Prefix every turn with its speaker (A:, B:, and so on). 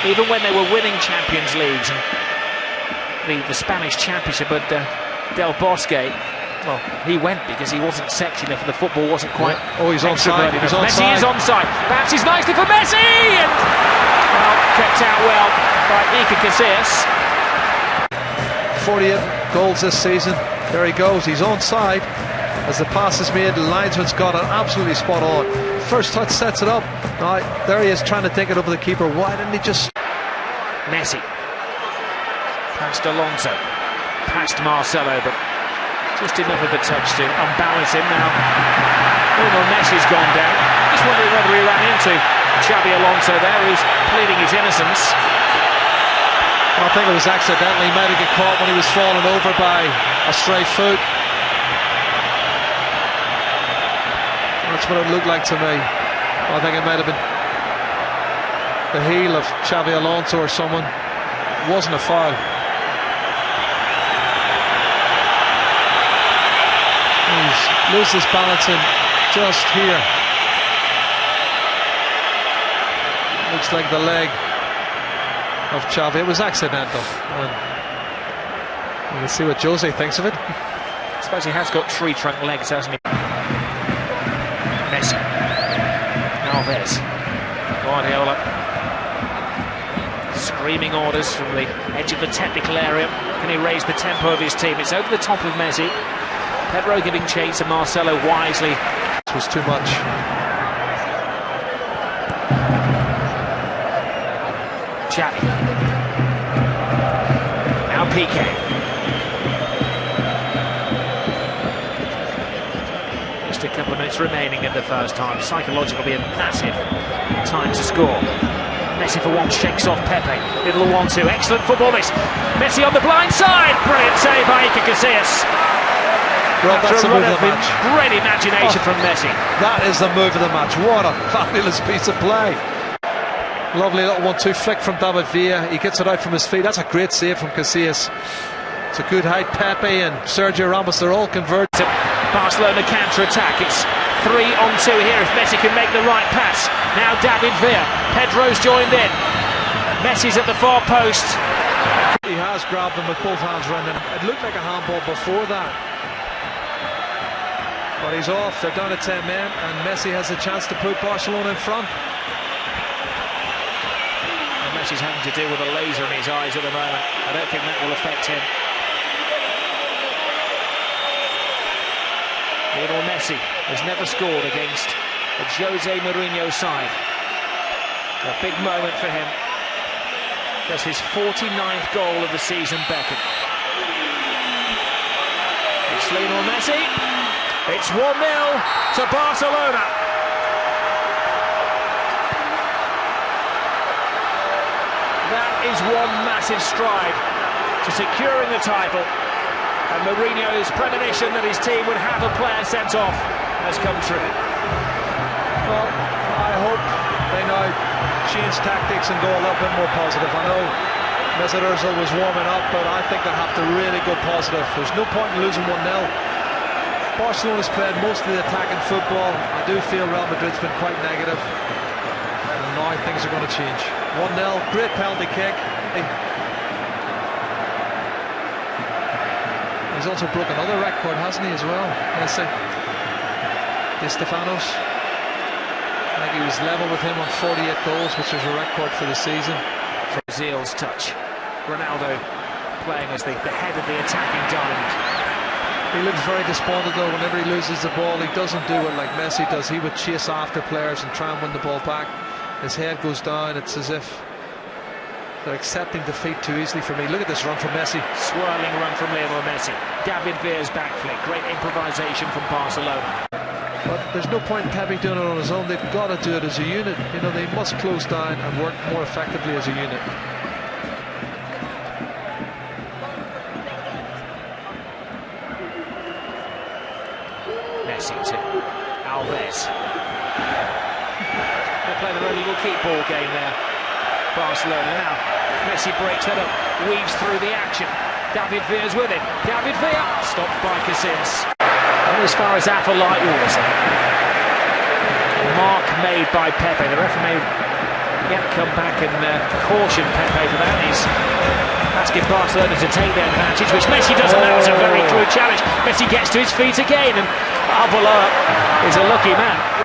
A: even when they were winning Champions Leagues and the Spanish Championship. But Del Bosque, well, he went because he wasn't sexy enough and the football wasn't quite.
B: Yeah. Oh, he's onside.
A: Messi is onside. Bounces nicely for Messi, and well, kept out well by Iker Casillas.
B: 48 goals this season. There he goes. He's onside as the pass is made. The linesman's got it absolutely spot on. First touch sets it up. Now, there he is trying to take it over the keeper. Why didn't he just...
A: Messi. Past Alonso. Past Marcelo, but just enough of a touch to unbalance him now. Lionel Messi's gone down. Just wondering whether he ran into Xabi Alonso there, who's pleading his innocence.
B: I think it was accidentally. He might have got caught when he was falling over by a stray foot. That's what it looked like to me. I think it might have been the heel of Xabi Alonso or someone. It wasn't a foul. He's loses balancing just here. Looks like the leg of Xavi. It was accidental, and you can see what Jose thinks of it.
A: I suppose he has got tree trunk legs, hasn't he? Messi, Alves, Guardiola, screaming orders from the edge of the technical area. Can he raise the tempo of his team? It's over the top of Messi. Pedro giving chase to Marcelo wisely.
B: This was too much.
A: Xavi. Now Piqué. Just a couple of minutes remaining in the first time. Psychologically a massive time to score. Messi for one shakes off Pepe. Little 1-2. Excellent football this. Messi on the blind side. Brilliant save by Iker Casillas.
B: Well, that's the move of the match.
A: Great imagination from Messi.
B: That is the move of the match. What a fabulous piece of play. Lovely little 1-2 flick from David Villa. He gets it out from his feet. That's a great save from Casillas. It's a good height. Pepe and Sergio Ramos, they're all converted.
A: Barcelona counter-attack. It's 3-on-2 here if Messi can make the right pass. Now David Villa. Pedro's joined in. Messi's at the far post.
B: He has grabbed them with both hands around him. It looked like a handball before that. But he's off. They're down to 10 men, and Messi has a chance to put Barcelona in front.
A: Messi's having to deal with a laser in his eyes at the moment. I don't think that will affect him. Lionel Messi has never scored against a Jose Mourinho side. A big moment for him. That's his 49th goal of the season beckon. It's Lionel Messi. It's 1-0 to Barcelona. That is one massive stride to securing the title, and Mourinho's premonition that his team would have a player sent off has come true.
B: Well, I hope they now change tactics and go a little bit more positive. I know Mesut Ozil was warming up, but I think they have to really go positive. There's no point in losing 1-0. Barcelona's played most of the attacking football. I do feel Real Madrid's been quite negative. And now things are going to change. 1-0, great penalty kick. He's also broken another record, hasn't he, as well? Messi. De Stefanos. I think he was level with him on 48 goals, which is a record for the season.
A: Brazil's touch. Ronaldo playing as the head of the attacking diamond.
B: He looks very despondent though whenever he loses the ball. He doesn't do it like Messi does. He would chase after players and try and win the ball back. His head goes down. It's as if they're accepting defeat too easily for me. Look at this run from Messi.
A: Swirling run from Lionel Messi. David Villa's back flick. Great improvisation from Barcelona.
B: But there's no point in Pepe doing it on his own. They've got to do it as a unit. You know, they must close down and work more effectively as a unit.
A: Messi to Alves. They're playing a really will-keep ball game there. Barcelona now. Messi breaks that up, weaves through the action. David Villa's with it. David Villa stopped by Casillas. And as far as Alpha Light Wars, mark made by Pepe. The referee Yeah, come back and caution Pepe for that. He's asking Barcelona to take the advantage, which Messi doesn't. That was a very crude challenge. Messi gets to his feet again, and Arbeloa is a lucky man.